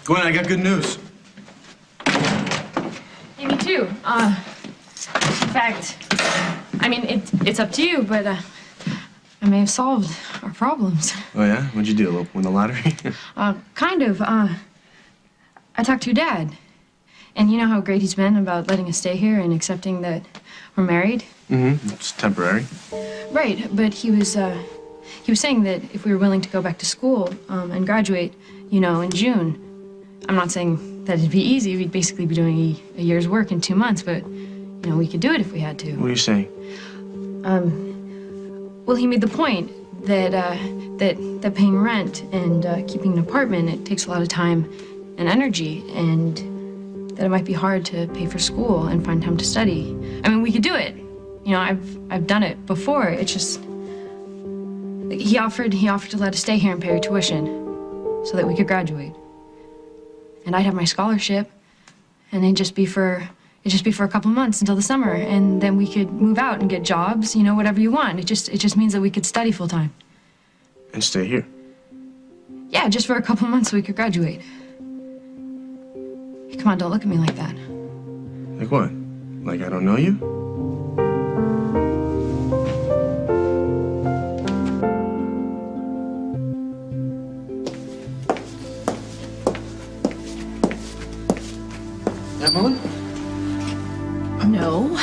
Gwen, I got good news. Hey, me too. In fact, I mean, it's up to you, but I may have solved our problems. Oh, yeah? What'd you do? Win the lottery? Kind of. I talked to your dad. And you know how great he's been about letting us stay here and accepting that we're married? Mm-hmm. It's temporary. Right, but he was saying that if we were willing to go back to school and graduate, you know, in June. I'm not saying that it'd be easy. We'd basically be doing a year's work in 2 months, but, you know, we could do it if we had to. What are you saying? Well, he made the point that, that paying rent and keeping an apartment, it takes a lot of time and energy, and that it might be hard to pay for school and find time to study. I mean, we could do it. You know, I've done it before. It's just, he offered to let us stay here and pay our tuition so that we could graduate. And I'd have my scholarship, and it'd just be for a couple months until the summer, and then we could move out and get jobs, you know, whatever you want. It just means that we could study full time. And stay here? Yeah, just for a couple months so we could graduate. Come on, don't look at me like that. Like what? Like I don't know you? Emily? No,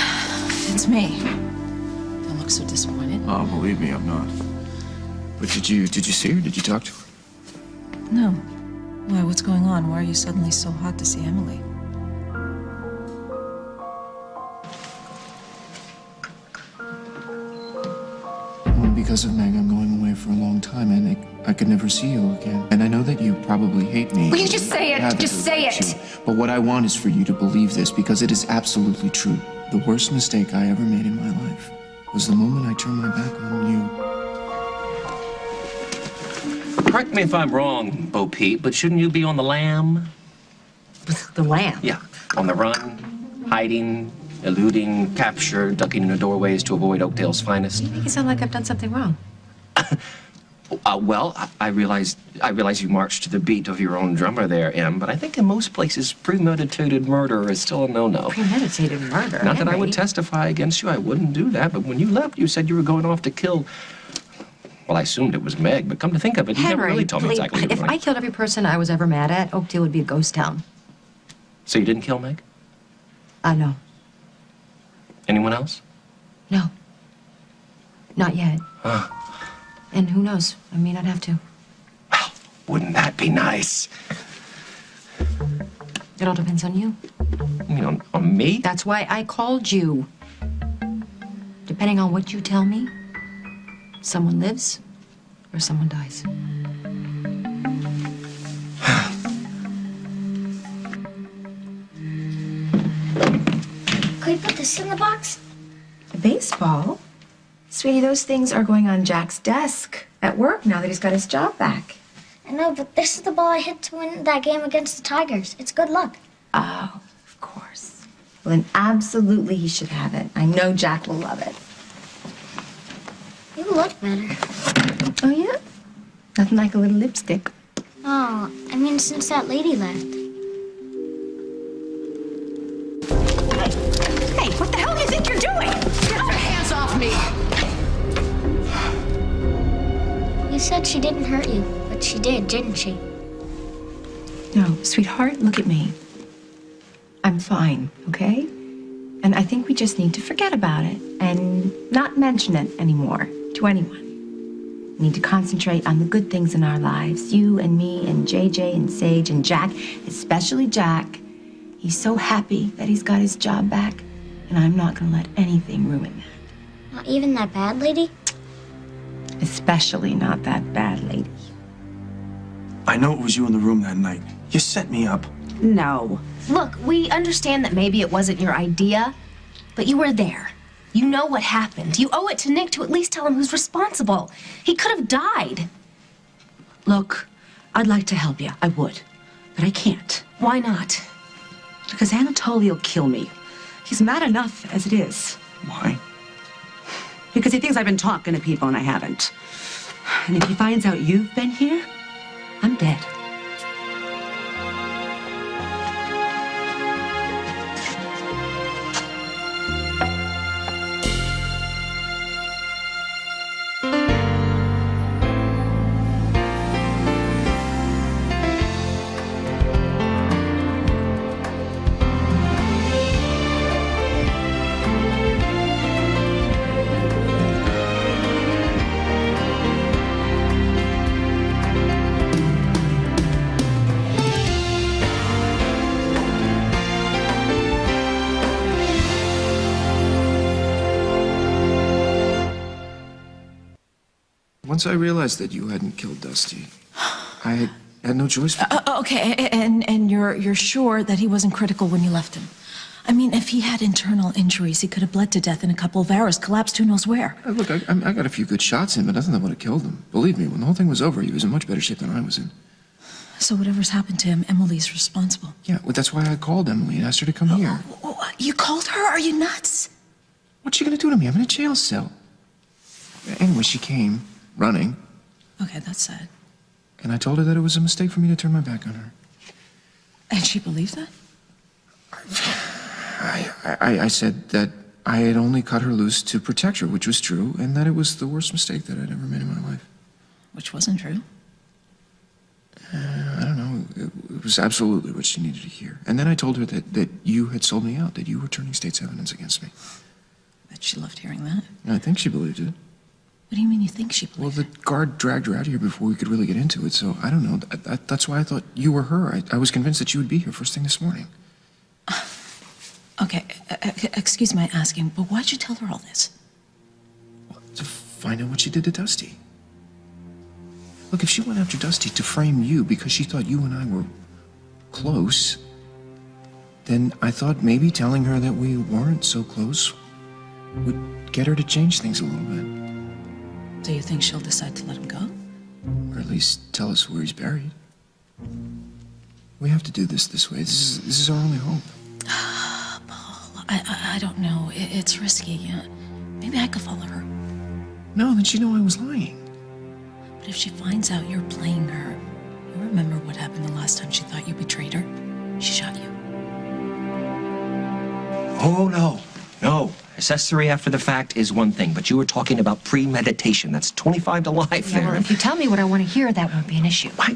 it's me. Don't look so disappointed. Oh, believe me, I'm not. But did you see her? Did you talk to her? No. Why, what's going on? Why are you suddenly so hot to see Emily? Well, because of Meg, I'm going away for a long time, and I could never see you again. And I know that you probably hate me. Will you just say it? Just say it! But what I want is for you to believe this, because it is absolutely true. The worst mistake I ever made in my life was the moment I turned my back on you. Correct me if I'm wrong, Bo Peep, but shouldn't you be on the lam? The lamb? Yeah, on the run, hiding, eluding, capture, ducking into doorways to avoid Oakdale's finest. You make it sound like I've done something wrong. Well, I realize you marched to the beat of your own drummer there, Em, but I think in most places premeditated murder is still a no-no. Premeditated murder? Not that I would Henry. testify against you, I wouldn't do that, but when you left, you said you were going off to kill... Well, I assumed it was Meg, but come to think of it, you never really told me please, exactly what you if were I doing. killed every person I was ever mad at, Oakdale would be a ghost town. So you didn't kill Meg? No. Anyone else? No. Not yet. Huh. And who knows? I may not have to. Well, wouldn't that be nice? It all depends on you. You mean on me? That's why I called you. Depending on what you tell me, someone lives or someone dies. Could we put this in the box? A baseball? Sweetie, those things are going on Jack's desk at work now that he's got his job back. I know, but this is the ball I hit to win that game against the Tigers. It's good luck. Oh, of course. Well, then absolutely he should have it. I know Jack will love it. You look better. Oh, yeah? Nothing like a little lipstick. Oh, I mean, since that lady left. Hey, what the hell do you think you're doing? Get your hands off me! You said she didn't hurt you, but she did, didn't she? No, sweetheart, look at me. I'm fine, okay? And I think we just need to forget about it and not mention it anymore to anyone. We need to concentrate on the good things in our lives. You and me and JJ and Sage and Jack, especially Jack. He's so happy that he's got his job back, and I'm not gonna let anything ruin that. Not even that bad lady? Especially not that bad lady. I know it was you in the room that night. You set me up. No. Look, we understand that maybe it wasn't your idea, but you were there. You know what happened. You owe it to Nick to at least tell him who's responsible. He could have died. Look, I'd like to help you. I would. But I can't. Why not? Because Anatoly will kill me. He's mad enough as it is. Why? Because he thinks I've been talking to people and I haven't. And if he finds out you've been here, I'm dead. Once I realized that you hadn't killed Dusty, I had no choice. Okay, and you're sure that he wasn't critical when you left him? I mean, if he had internal injuries, he could have bled to death in a couple of hours, collapsed who knows where. Look, I got a few good shots in, but nothing that would have killed him. Believe me, when the whole thing was over, he was in much better shape than I was in. So whatever's happened to him, Emily's responsible. Yeah, well, that's why I called Emily and asked her to come here. You called her? Are you nuts? What's she gonna do to me? I'm in a jail cell. Anyway, she came, running. Okay, that's sad. And I told her that it was a mistake for me to turn my back on her. And she believed that? I said that I had only cut her loose to protect her, which was true, and that it was the worst mistake that I'd ever made in my life. Which wasn't true. I don't know. It was absolutely what she needed to hear. And then I told her that you had sold me out, that you were turning state's evidence against me. Bet she loved hearing that. And I think she believed it. What do you mean you think she believed it? Well, the guard dragged her out here before we could really get into it, so I don't know. That's why I thought you were her. I was convinced that you would be here first thing this morning. Okay, excuse my asking, but why'd you tell her all this? Well, to find out what she did to Dusty. Look, if she went after Dusty to frame you because she thought you and I were close, then I thought maybe telling her that we weren't so close would get her to change things a little bit. Do you think she'll decide to let him go? Or at least tell us where he's buried. We have to do this way. This is our only hope. Paul, I don't know. It's risky. Maybe I could follow her. No, then she'd know I was lying. But if she finds out you're playing her, you remember what happened the last time she thought you betrayed her? She shot you. Oh, no. Accessory after the fact is one thing, but you were talking about premeditation. That's 25 to life there. Well, if you tell me what I want to hear, that won't be an issue. Why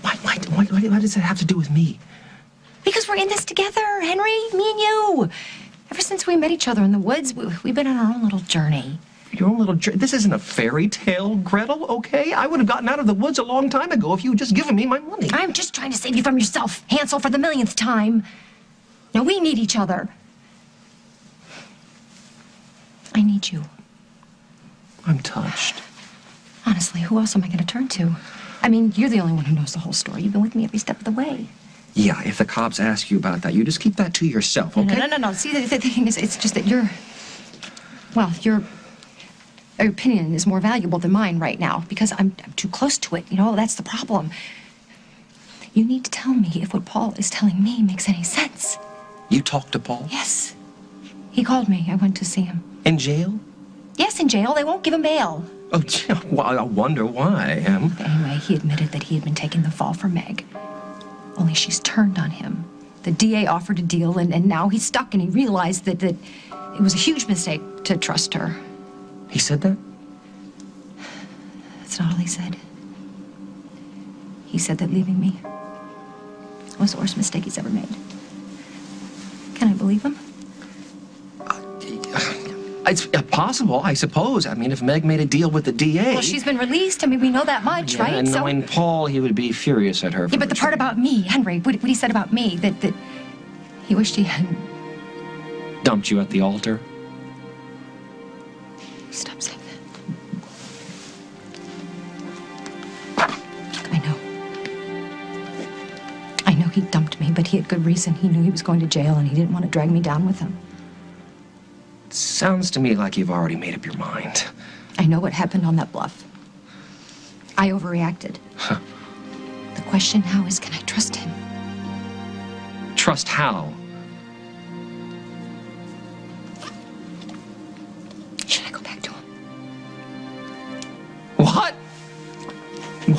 does it have to do with me? Because we're in this together, Henry, me and you. Ever since we met each other in the woods, we've been on our own little journey. Your own little journey? This isn't a fairy tale, Gretel, okay? I would have gotten out of the woods a long time ago if you had just given me my money. I'm just trying to save you from yourself, Hansel, for the millionth time. Now, we need each other. I need you. I'm touched. Honestly, who else am I going to turn to? I mean, you're the only one who knows the whole story. You've been with me every step of the way. Yeah, if the cops ask you about that, you just keep that to yourself, okay? No. See, the thing is, it's just that your opinion is more valuable than mine right now because I'm too close to it. You know, that's the problem. You need to tell me if what Paul is telling me makes any sense. You talked to Paul? Yes. He called me. I went to see him. In jail? Yes, in jail. They won't give him bail. Oh, well, I wonder why, Anyway, he admitted that he had been taking the fall for Meg. Only she's turned on him. The DA offered a deal, and now he's stuck, and he realized that it was a huge mistake to trust her. He said that? That's not all he said. He said that leaving me was the worst mistake he's ever made. Can I believe him? It's possible, I suppose. I mean, if Meg made a deal with the DA... Well, she's been released. I mean, we know that much, right? And knowing Paul, he would be furious at her. Yeah, but the part about me, Henry, what he said about me, that he wished he hadn't... Dumped you at the altar? Stop saying that. I know he dumped me, but he had good reason. He knew he was going to jail, and he didn't want to drag me down with him. Sounds to me like you've already made up your mind. I know what happened on that bluff. I overreacted. Huh. The question now is, can I trust him? Trust how? Should I go back to him? What?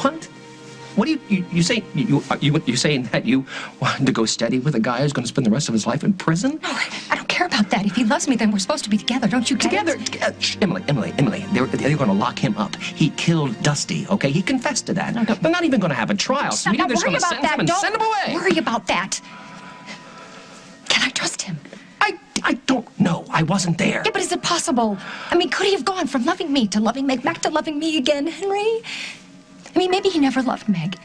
What? What do you say? You saying that you wanted to go steady with a guy who's going to spend the rest of his life in prison? No, I don't care about that. If he loves me, then we're supposed to be together. Don't you get it? Shh, Emily. They're going to lock him up. He killed Dusty, okay? He confessed to that. No, they're not even going to have a trial. So they're just going to sentence him and send him away. Don't worry about that. Can I trust him? I don't know. I wasn't there. Yeah, but is it possible? I mean, could he have gone from loving me to loving Meg back to loving me again, Henry? I mean, maybe he never loved Meg.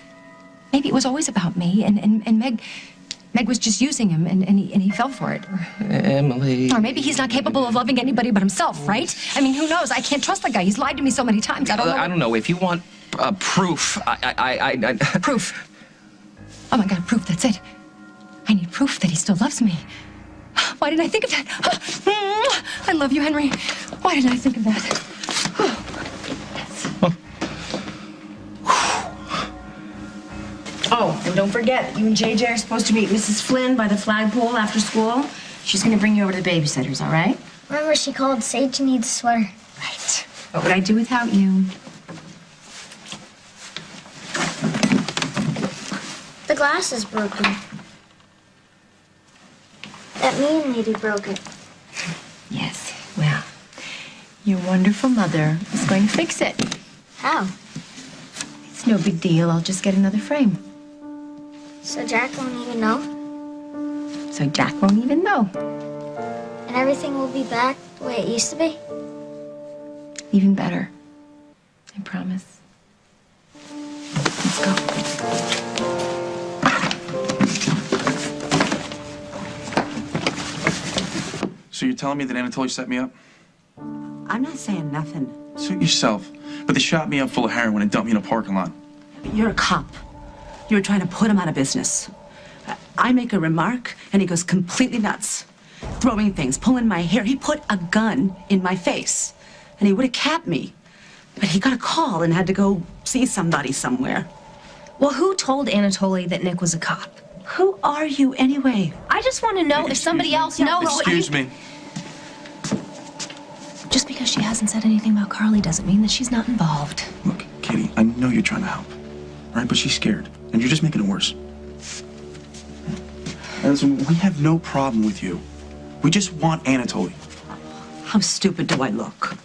Maybe it was always about me, and Meg was just using him, and he fell for it. Emily. Or maybe he's not capable of loving anybody but himself, right? I mean, who knows? I can't trust the guy. He's lied to me so many times. I don't know. I don't know. If you want Proof. Proof. Oh my God, proof, that's it. I need proof that he still loves me. Why didn't I think of that? I love you, Henry. Why didn't I think of that? Oh, and don't forget, you and JJ are supposed to meet Mrs. Flynn by the flagpole after school. She's gonna bring you over to the babysitters, all right? Remember, she called Sage needs a sweater. Right. What would I do without you? The glass is broken. That mean lady broke it. Yes. Well, your wonderful mother is going to fix it. How? It's no big deal. I'll just get another frame. So Jack won't even know? So Jack won't even know. And everything will be back the way it used to be? Even better. I promise. Let's go. So you're telling me that Anatoly set me up? I'm not saying nothing. Suit yourself. But they shot me up full of heroin and dumped me in a parking lot. You're a cop. You were trying to put him out of business. I make a remark, and he goes completely nuts. Throwing things, pulling my hair. He put a gun in my face, and he would have capped me. But he got a call and had to go see somebody somewhere. Well, who told Anatoly that Nick was a cop? Who are you, anyway? I just want to know if somebody else knows. Excuse me. Just because she hasn't said anything about Carly doesn't mean that she's not involved. Look, Katie, I know you're trying to help, right? But she's scared, and you're just making it worse. And listen, we have no problem with you. We just want Anatoly. How stupid do I look?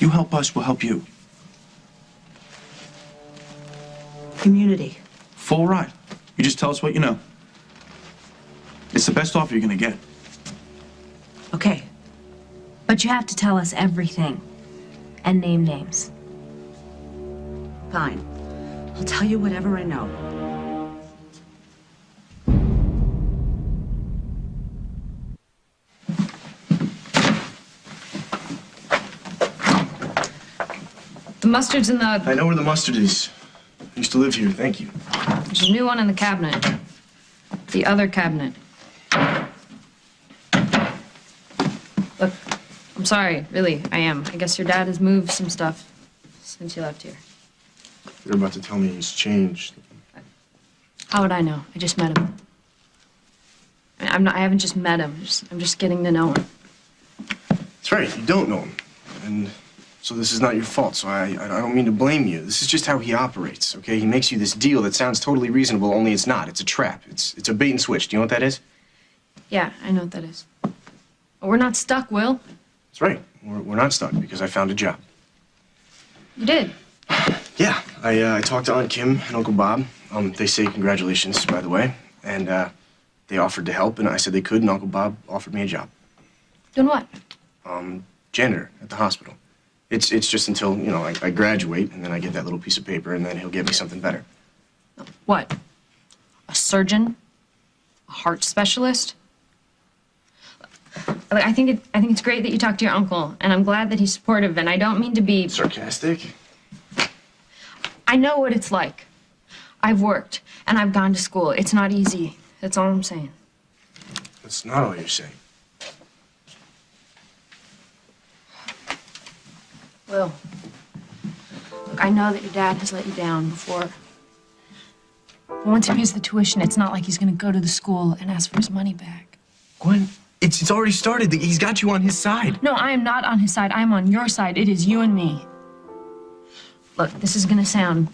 You help us, we'll help you. Immunity. Full ride. You just tell us what you know. It's the best offer you're gonna get. Okay. But you have to tell us everything. And name names. Fine. I'll tell you whatever I know. The mustard's in the... I know where the mustard is. I used to live here, thank you. There's a new one in the cabinet. The other cabinet. Look, I'm sorry, really, I am. I guess your dad has moved some stuff since you left here. You're about to tell me he's changed. How would I know? I just met him. I haven't just met him. I'm just getting to know him. That's right, you don't know him. And so this is not your fault, so I don't mean to blame you. This is just how he operates, okay? He makes you this deal that sounds totally reasonable, only it's not. It's a trap. It's a bait and switch. Do you know what that is? Yeah, I know what that is. But we're not stuck, Will. That's right. We're not stuck because I found a job. You did? Yeah, I talked to Aunt Kim and Uncle Bob. They say congratulations, by the way. And they offered to help, and I said they could, and Uncle Bob offered me a job. Doing what? Janitor at the hospital. It's just until, you know, I graduate, and then I get that little piece of paper, and then he'll get me something better. What? A surgeon? A heart specialist? I think it's great that you talked to your uncle, and I'm glad that he's supportive, and I don't mean to be... Sarcastic? I know what it's like. I've worked, and I've gone to school. It's not easy. That's all I'm saying. That's not all you're saying. Will, look, I know that your dad has let you down before. But once he pays the tuition, it's not like he's gonna go to the school and ask for his money back. Gwen, it's already started. He's got you on his side. No, I am not on his side. I am on your side. It is you and me. Look, this is gonna sound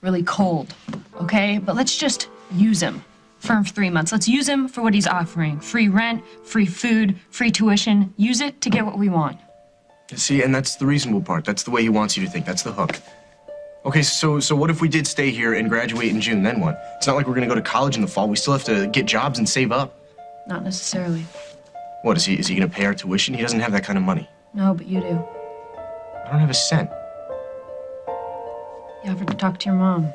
really cold, okay? But let's just use him for 3 months. Let's use him for what he's offering. Free rent, free food, free tuition. Use it to get what we want. See, and that's the reasonable part. That's the way he wants you to think. That's the hook. Okay, so what if we did stay here and graduate in June? Then what? It's not like we're gonna go to college in the fall. We still have to get jobs and save up. Not necessarily. What, is he gonna pay our tuition? He doesn't have that kind of money. No, but you do. I don't have a cent. You offered to talk to your mom.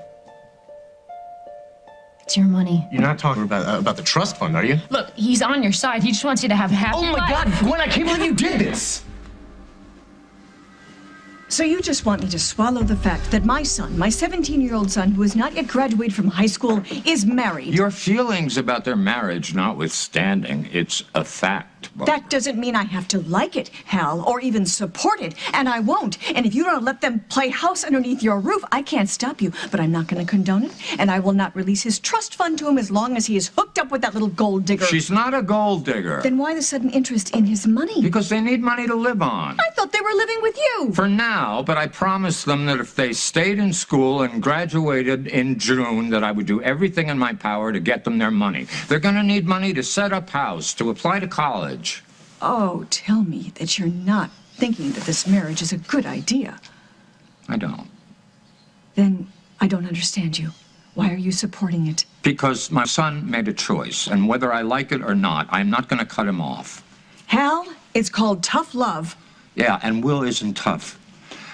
It's your money. You're not talking about the trust fund, are you? Look, he's on your side. He just wants you to have a happy life. Oh my God, Gwen, I can't believe you did this! So you just want me to swallow the fact that my son, my 17-year-old son, who has not yet graduated from high school, is married? Your feelings about their marriage notwithstanding, it's a fact. Barbara. That doesn't mean I have to like it, Hal, or even support it, and I won't. And if you don't let them play house underneath your roof, I can't stop you. But I'm not going to condone it, and I will not release his trust fund to him as long as he is hooked up with that little gold digger. She's not a gold digger. Then why the sudden interest in his money? Because they need money to live on. I thought they were living with you. For now, but I promised them that if they stayed in school and graduated in June, that I would do everything in my power to get them their money. They're going to need money to set up house, to apply to college. Oh, tell me that you're not thinking that this marriage is a good idea. I don't. Then I don't understand you. Why are you supporting it? Because my son made a choice, and whether I like it or not, I'm not going to cut him off. Hal, it's called tough love. Yeah, and Will isn't tough.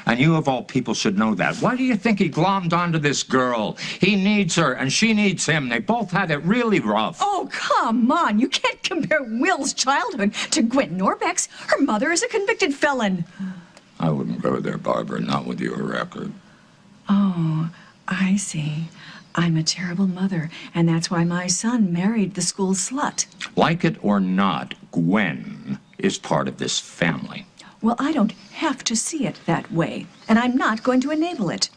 And you, of all people, should know that. Why do you think he glommed onto this girl? He needs her, and she needs him. They both had it really rough. Oh, come on. You can't compare Will's childhood to Gwen Norbeck's. Her mother is a convicted felon. I wouldn't go there, Barbara, not with your record. Oh, I see. I'm a terrible mother, and that's why my son married the school slut. Like it or not, Gwen is part of this family. Well, I don't have to see it that way, and I'm not going to enable it.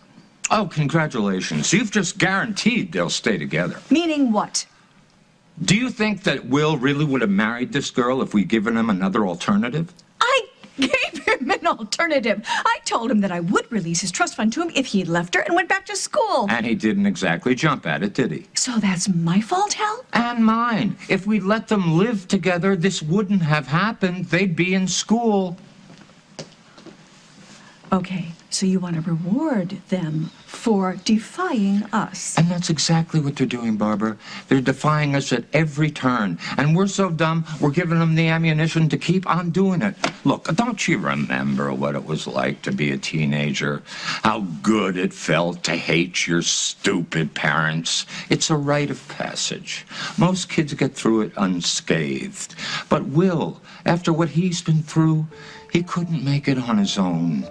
Oh, congratulations. You've just guaranteed they'll stay together. Meaning what? Do you think that Will really would have married this girl if we'd given him another alternative? I gave him an alternative. I told him that I would release his trust fund to him if he left her and went back to school. And he didn't exactly jump at it, did he? So that's my fault, Hal? And mine. If we'd let them live together, this wouldn't have happened. They'd be in school. Okay, so you want to reward them for defying us. And that's exactly what they're doing, Barbara. They're defying us at every turn. And we're so dumb, we're giving them the ammunition to keep on doing it. Look, don't you remember what it was like to be a teenager? How good it felt to hate your stupid parents? It's a rite of passage. Most kids get through it unscathed. But Will, after what he's been through, he couldn't make it on his own.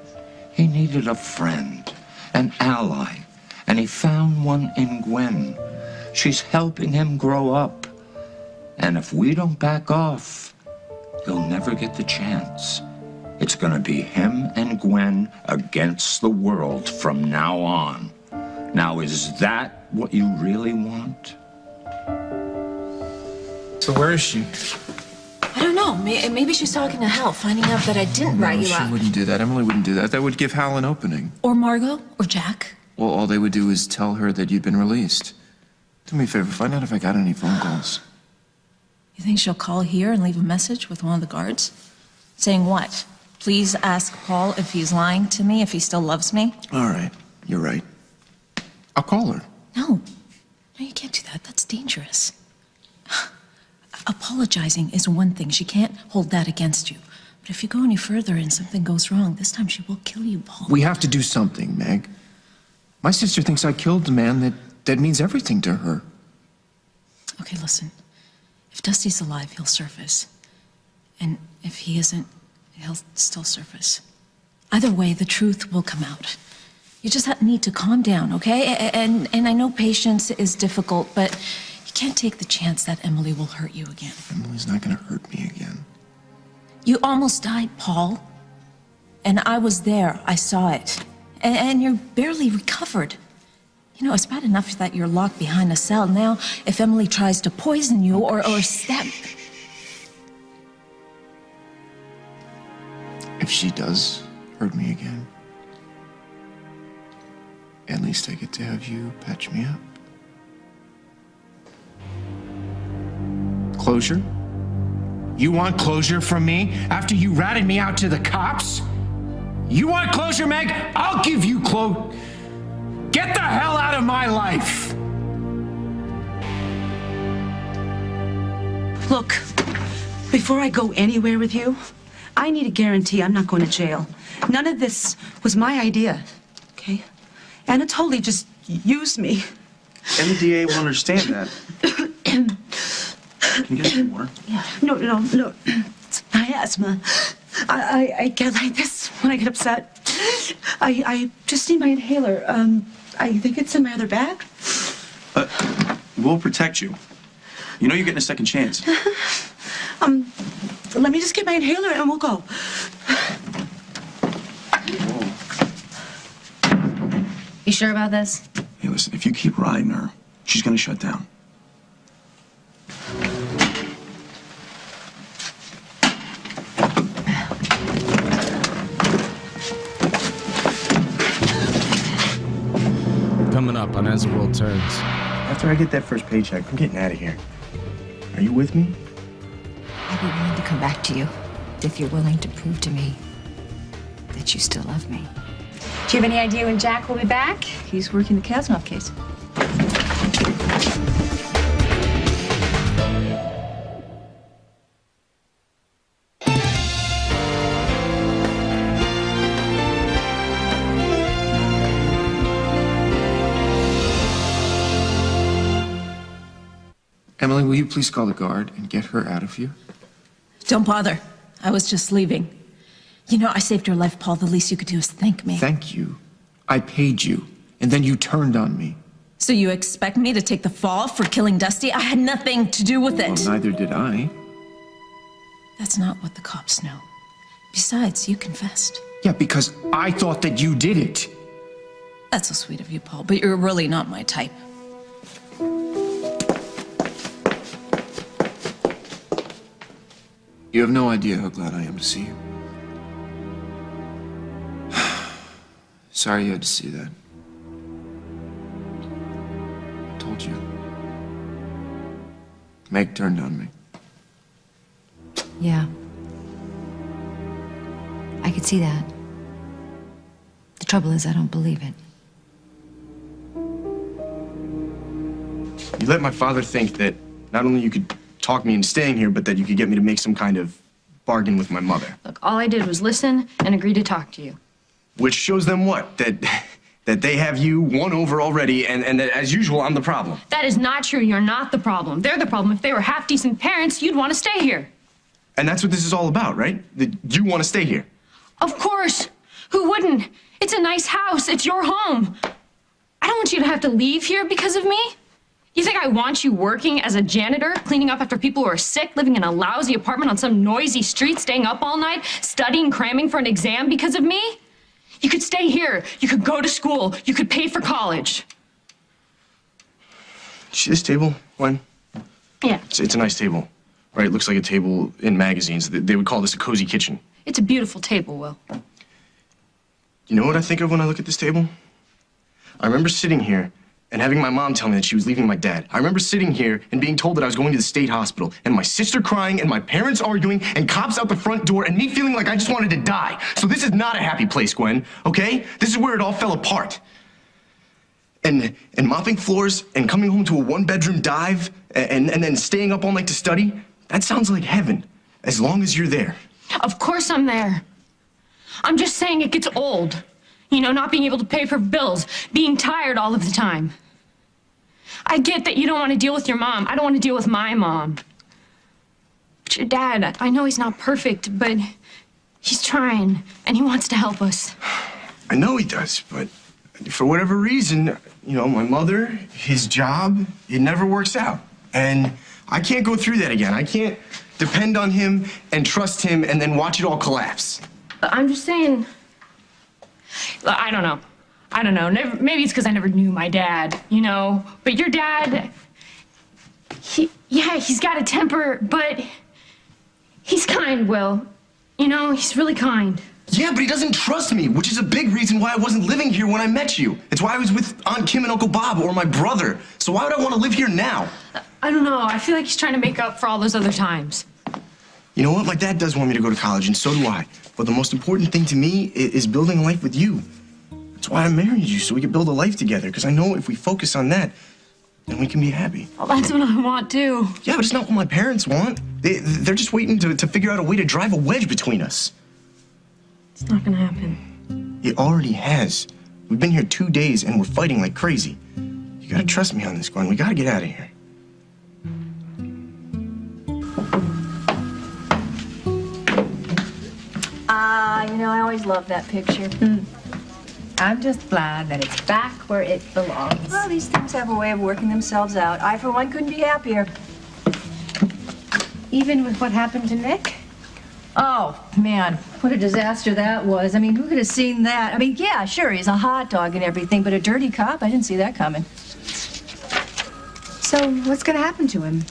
He needed a friend, an ally, and he found one in Gwen. She's helping him grow up. And if we don't back off, he'll never get the chance. It's going to be him and Gwen against the world from now on. Now, is that what you really want? So where is she? I don't know. Maybe she's talking to Hal, finding out that I didn't write you She out. wouldn't do that. Emily wouldn't do that. That would give Hal an opening. Or Margot, or Jack. Well, all they would do is tell her that you'd been released. Do me a favor, find out if I got any phone calls. You think she'll call here and leave a message with one of the guards? Saying what? Please ask Paul if he's lying to me, if he still loves me? All right, you're right. I'll call her. No, you can't do that. That's dangerous. Apologizing is one thing. She can't hold that against you. But if you go any further and something goes wrong, this time she will kill you, Paul. We have to do something, Meg. My sister thinks I killed the man that means everything to her. Okay, listen. If Dusty's alive, he'll surface. And if he isn't, he'll still surface. Either way, the truth will come out. You just need to calm down, okay? And I know patience is difficult, but you can't take the chance that Emily will hurt you again. Emily's not gonna hurt me again. You almost died, Paul. And I was there. I saw it. And you're barely recovered. You know, it's bad enough that you're locked behind a cell. Now, if Emily tries to poison you or stab... If she does hurt me again, at least I get to have you patch me up. Closure? You want closure from me after you ratted me out to the cops? You want closure, Meg? I'll give you Get the hell out of my life! Look, before I go anywhere with you, I need a guarantee I'm not going to jail. None of this was my idea, okay? Anatoly just used me. And the DA will understand that. Can you get some water? Yeah. No. It's my asthma. I get like this when I get upset. I just need my inhaler. I think it's in my other bag. We'll protect you. You know you're getting a second chance. Let me just get my inhaler and we'll go. You sure about this? Hey, listen, if you keep riding her, she's gonna shut down. Coming up on As the World Turns. After I get that first paycheck, I'm getting out of here. Are you with me? I'd be willing to come back to you if you're willing to prove to me that you still love me. Do you have any idea when Jack will be back? He's working the Kasnoff case. Emily, will you please call the guard and get her out of here? Don't bother. I was just leaving. You know, I saved your life, Paul. The least you could do is thank me. Thank you. I paid you, and then you turned on me. So you expect me to take the fall for killing Dusty? I had nothing to do with it. Well, neither did I. That's not what the cops know. Besides, you confessed. Yeah, because I thought that you did it. That's so sweet of you, Paul, but you're really not my type. You have no idea how glad I am to see you. Sorry you had to see that. I told you. Meg turned on me. Yeah. I could see that. The trouble is, I don't believe it. You let my father think that not only you could talk me into staying here, but that you could get me to make some kind of bargain with my mother. Look, all I did was listen and agree to talk to you. Which shows them what? That they have you won over already, and that, as usual, I'm the problem. That is not true. You're not the problem. They're the problem. If they were half-decent parents, you'd want to stay here. And that's what this is all about, right? That you want to stay here. Of course. Who wouldn't? It's a nice house. It's your home. I don't want you to have to leave here because of me. You think I want you working as a janitor, cleaning up after people who are sick, living in a lousy apartment on some noisy street, staying up all night, studying, cramming for an exam because of me? You could stay here. You could go to school. You could pay for college. See this table, Gwen? Yeah. It's a nice table, right? It looks like a table in magazines. They would call this a cozy kitchen. It's a beautiful table, Will. You know what I think of when I look at this table? I remember sitting here and having my mom tell me that she was leaving my dad. I remember sitting here and being told that I was going to the state hospital, and my sister crying, and my parents arguing, and cops out the front door, and me feeling like I just wanted to die. So this is not a happy place, Gwen, okay? This is where it all fell apart. And mopping floors and coming home to a one-bedroom dive and then staying up all night to study, that sounds like heaven, as long as you're there. Of course I'm there. I'm just saying it gets old. You know, not being able to pay for bills, being tired all of the time. I get that you don't want to deal with your mom. I don't want to deal with my mom. But your dad, I know he's not perfect, but he's trying, and he wants to help us. I know he does, but for whatever reason, you know, my mother, his job, it never works out. And I can't go through that again. I can't depend on him and trust him and then watch it all collapse. But I'm just saying, I don't know. Maybe it's because I never knew my dad, you know? But your dad, he's got a temper, but he's kind, Will. You know, he's really kind. Yeah, but he doesn't trust me, which is a big reason why I wasn't living here when I met you. It's why I was with Aunt Kim and Uncle Bob or my brother. So why would I want to live here now? I don't know. I feel like he's trying to make up for all those other times. You know what? My dad does want me to go to college, and so do I. But the most important thing to me is building a life with you. That's why I married you, so we could build a life together. Because I know if we focus on that, then we can be happy. Well, that's what I want, too. Yeah, but it's not what my parents want. They're just waiting to figure out a way to drive a wedge between us. It's not gonna happen. It already has. We've been here 2 days, and we're fighting like crazy. You gotta trust me on this, Gwen. We gotta get out of here. Yeah, you know, I always loved that picture. I'm just glad that it's back where it belongs. Well, these things have a way of working themselves out. I, for one, couldn't be happier. Even with what happened to Nick? Oh, man, what a disaster that was. I mean, who could have seen that? I mean, yeah, sure, he's a hot dog and everything, but a dirty cop? I didn't see that coming. So what's going to happen to him?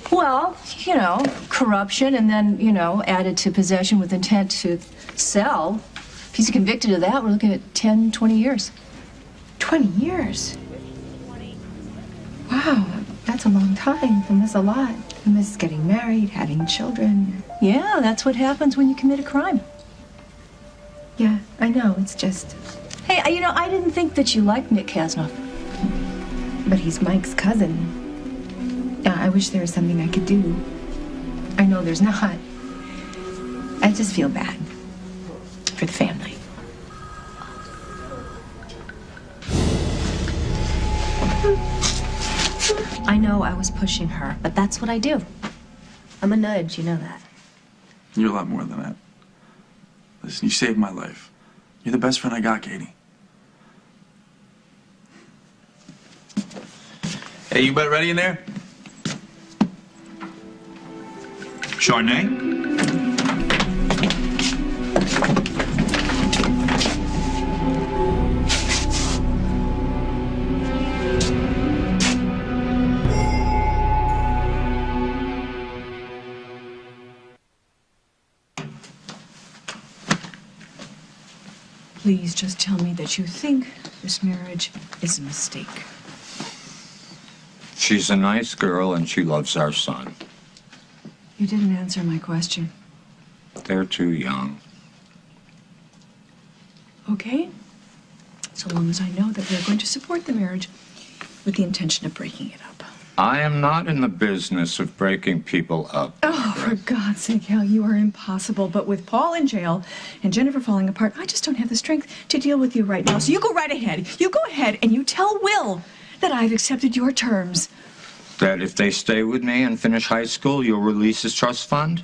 Well, you know, corruption and then, you know, added to possession with intent to sell. If he's convicted of that, we're looking at 10, 20 years. 20 years? Wow, that's a long time. I miss a lot. I miss getting married, having children. Yeah, that's what happens when you commit a crime. Yeah, I know. It's just... Hey, you know, I didn't think that you liked Nick Kasnoff. But he's Mike's cousin. I wish there was something I could do. I know there's not. I just feel bad for the family. I know I was pushing her, but that's what I do. I'm a nudge, you know that. You're a lot more than that. Listen, you saved my life. You're the best friend I got, Katie. Hey, you about ready in there? Chardonnay? Please just tell me that you think this marriage is a mistake. She's a nice girl and she loves our son. You didn't answer my question. They're too young. Okay? So long as I know that we're going to support the marriage with the intention of breaking it up. I am not in the business of breaking people up. Oh, for God's sake, Hal, you are impossible. But with Paul in jail and Jennifer falling apart, I just don't have the strength to deal with you right now. So you go right ahead. You go ahead and you tell Will that I've accepted your terms. That if they stay with me and finish high school, you'll release his trust fund?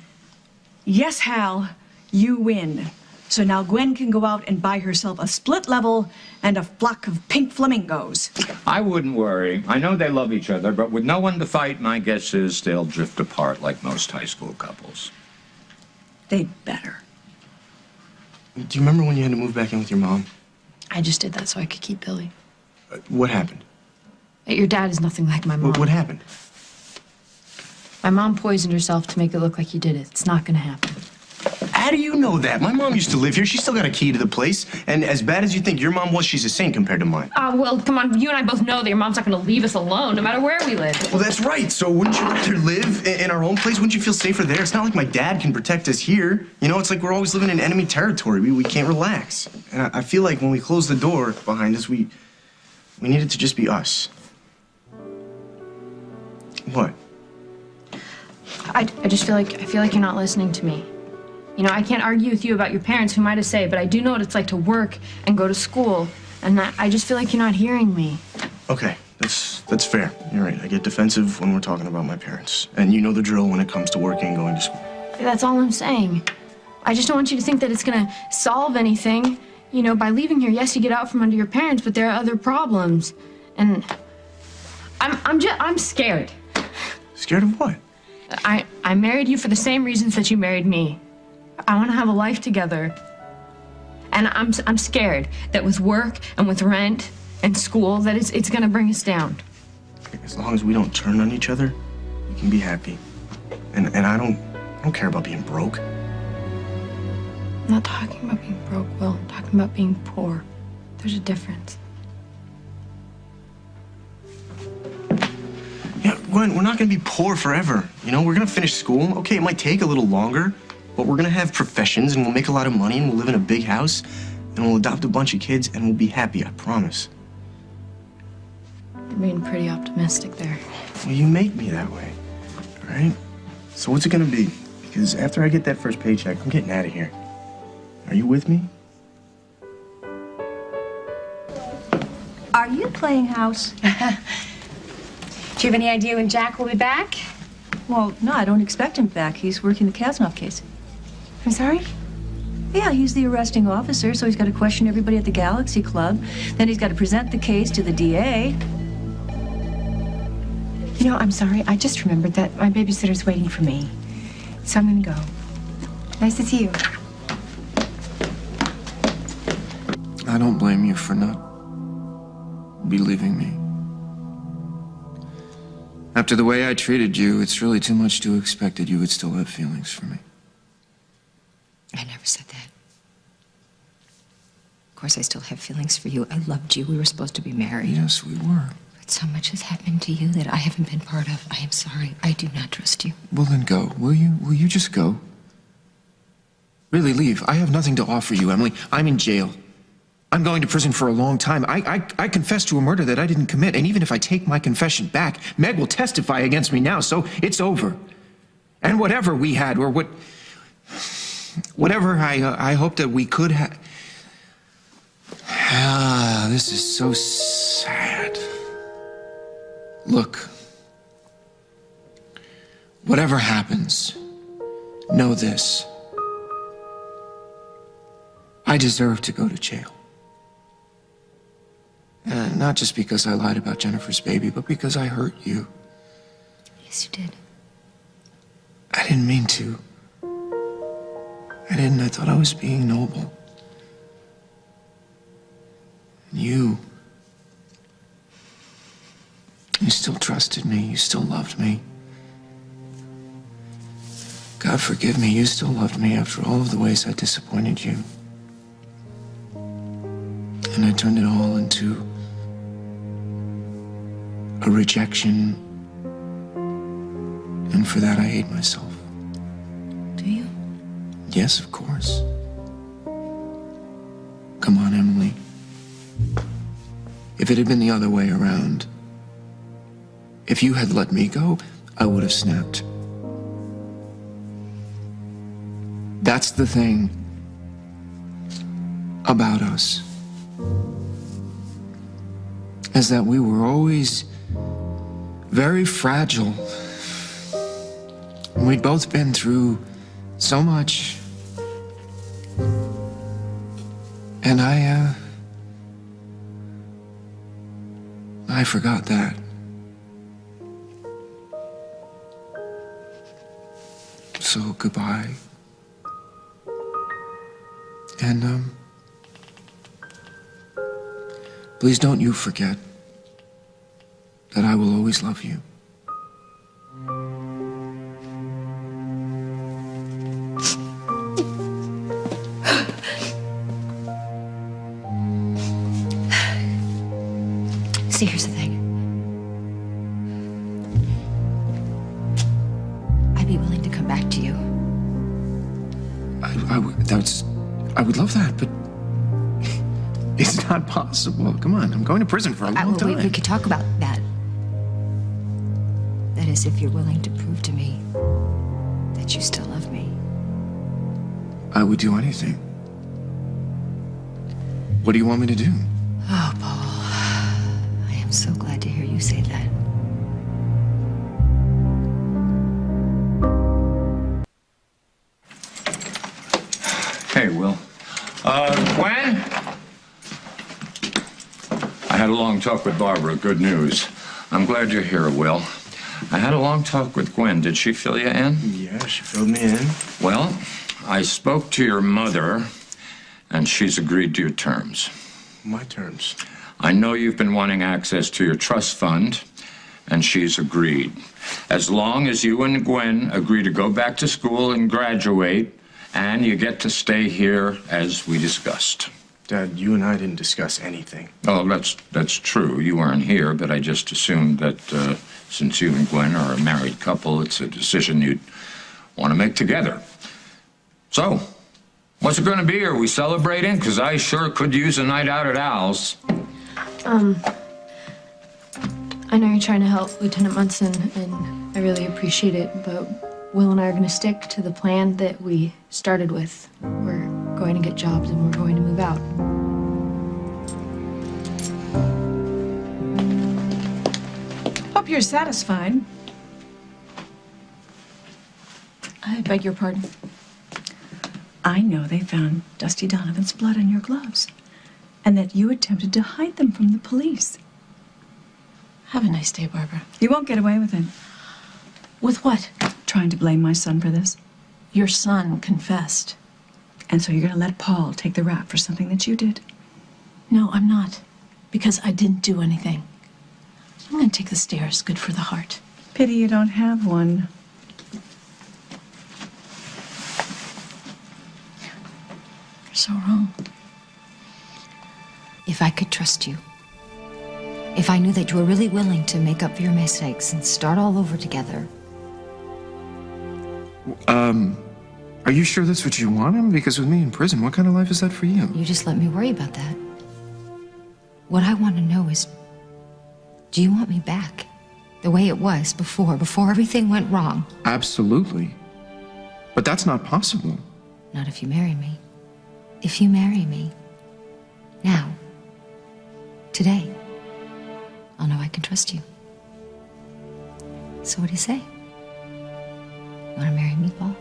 Yes, Hal, you win. So now Gwen can go out and buy herself a split level and a flock of pink flamingos. I wouldn't worry. I know they love each other, but with no one to fight, my guess is they'll drift apart like most high school couples. They'd better. Do you remember when you had to move back in with your mom? I just did that so I could keep Billy. What happened? Your dad is nothing like my mom. What happened? My mom poisoned herself to make it look like you did it. It's not gonna happen. How do you know that? My mom used to live here. She's still got a key to the place. And as bad as you think your mom was, she's a saint compared to mine. Well, come on. You and I both know that your mom's not gonna leave us alone, no matter where we live. Well, that's right. So wouldn't you rather live in our own place? Wouldn't you feel safer there? It's not like my dad can protect us here. You know, it's like we're always living in enemy territory. We can't relax. And I feel like when we close the door behind us, we need it to just be us. What? I just feel like you're not listening to me. You know, I can't argue with you about your parents, who might have said, but I do know what it's like to work and go to school, and I just feel like you're not hearing me. Okay, that's fair. You're right. I get defensive when we're talking about my parents, and you know the drill when it comes to working and going to school. That's all I'm saying. I just don't want you to think that it's gonna solve anything. You know, by leaving here, yes, you get out from under your parents, but there are other problems, and I'm scared. Scared of what? I married you for the same reasons that you married me. I want to have a life together. And I'm scared that with work and with rent and school that it's going to bring us down. As long as we don't turn on each other, we can be happy. And I don't care about being broke. I'm not talking about being broke, Will. I'm talking about being poor. There's a difference. Yeah, Gwen, we're not going to be poor forever. You know, we're going to finish school. Okay, it might take a little longer, but we're going to have professions, and we'll make a lot of money, and we'll live in a big house, and we'll adopt a bunch of kids, and we'll be happy, I promise. You're being pretty optimistic there. Well, you make me that way, all right? So what's it going to be? Because after I get that first paycheck, I'm getting out of here. Are you with me? Are you playing house? Do you have any idea when Jack will be back? Well, no, I don't expect him back. He's working the Kasnoff case. I'm sorry? Yeah, he's the arresting officer, so he's got to question everybody at the Galaxy Club. Then he's got to present the case to the DA. You know, I'm sorry. I just remembered that my babysitter's waiting for me. So I'm gonna go. Nice to see you. I don't blame you for not believing me. After the way I treated you, it's really too much to expect that you would still have feelings for me. I never said that. Of course, I still have feelings for you. I loved you. We were supposed to be married. Yes, we were. But so much has happened to you that I haven't been part of. I am sorry. I do not trust you. Well, then go. Will you? Will you just go? Really, leave. I have nothing to offer you, Emily. I'm in jail. I'm going to prison for a long time. I confessed to a murder that I didn't commit, and even if I take my confession back, Meg will testify against me now, so it's over. And whatever we had, or whatever I hope that we could have... Ah, this is so sad. Look, whatever happens, know this. I deserve to go to jail. Not just because I lied about Jennifer's baby, but because I hurt you. Yes, you did. I didn't mean to. I didn't. I thought I was being noble. And you still trusted me. You still loved me. God forgive me, you still loved me after all of the ways I disappointed you. And I turned it all into a rejection. And for that, I hate myself. Do you? Yes, of course. Come on, Emily. If it had been the other way around, if you had let me go, I would have snapped. That's the thing about us, is that we were always very fragile. And we'd both been through so much. And I forgot that. So goodbye. And, please don't you forget that I will always love you. See, here's the thing. I'd be willing to come back to you. I would love that, but it's not possible. Come on, I'm going to prison for a long time. We could talk about that. That is, if you're willing to prove to me that you still love me. I would do anything. What do you want me to do? Oh, Paul. I am so glad to hear you say that. Hey, Will. Gwen? I had a long talk with Barbara. Good news. I'm glad you're here, Will. I had a long talk with Gwen. Did she fill you in? Yeah, she filled me in. Well, I spoke to your mother, and she's agreed to your terms. My terms? I know you've been wanting access to your trust fund, and she's agreed. As long as you and Gwen agree to go back to school and graduate, and you get to stay here as we discussed. Dad, you and I didn't discuss anything. Oh, that's true. You weren't here, but I just assumed that since you and Gwen are a married couple, it's a decision you'd want to make together. So, what's it going to be? Are we celebrating? Because I sure could use a night out at Al's. I know you're trying to help Lieutenant Munson, and I really appreciate it, but Will and I are going to stick to the plan that we started with. We're going to get jobs and we're going to move out. Hope you're satisfied. I beg your pardon. I know they found Dusty Donovan's blood on your gloves, and that you attempted to hide them from the police. Have a nice day, Barbara. You won't get away with it. With what? Trying to blame my son for this. Your son confessed. And so you're going to let Paul take the rap for something that you did? No, I'm not. Because I didn't do anything. I'm going to take the stairs. Good for the heart. Pity you don't have one. You're so wrong. If I could trust you, if I knew that you were really willing to make up for your mistakes and start all over together. Are you sure that's what you want him? Because with me in prison, what kind of life is that for you? You just let me worry about that. What I want to know is, do you want me back? The way it was before everything went wrong? Absolutely. But that's not possible. Not if you marry me. If you marry me, now, today, I'll know I can trust you. So what do you say? You want to marry me, Paul?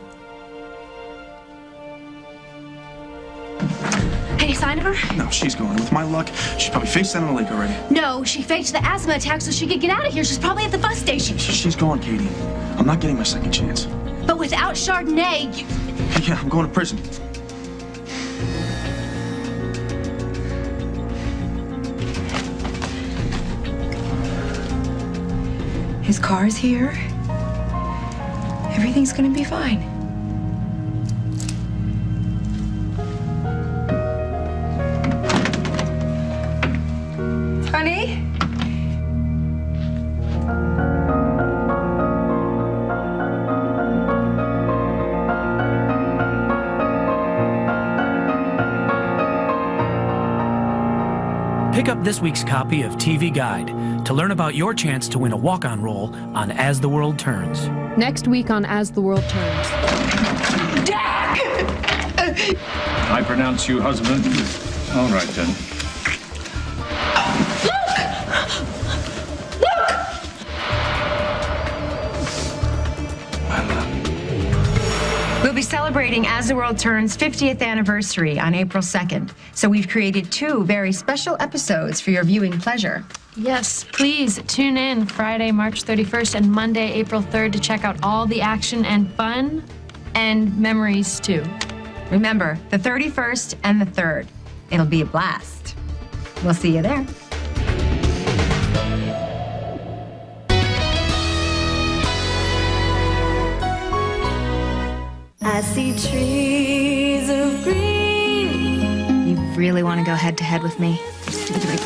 Any sign of her? No, she's gone. With my luck, she's probably face down in the lake already. No, she faked the asthma attack so she could get out of here. She's probably at the bus station. She's gone, Katie. I'm not getting my second chance. But without Chardonnay, you... Yeah, I'm going to prison. His car's here. Everything's gonna be fine. Honey? Pick up this week's copy of TV Guide to learn about your chance to win a walk-on role on As the World Turns. Next week on As the World Turns. I pronounce you husband. All right, then. We'll be celebrating As the World Turns' 50th anniversary on April 2nd. So we've created 2 very special episodes for your viewing pleasure. Yes, please tune in Friday, March 31st and Monday, April 3rd to check out all the action and fun and memories too. Remember, the 31st and the 3rd. It'll be a blast. We'll see you there. I see trees of green. You really want to go head-to-head with me? Give me the right.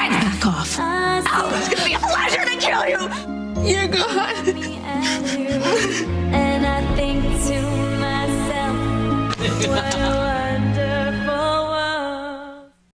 Back off. Oh, it's gonna be a pleasure to kill you. You're gone. And I think to myself, what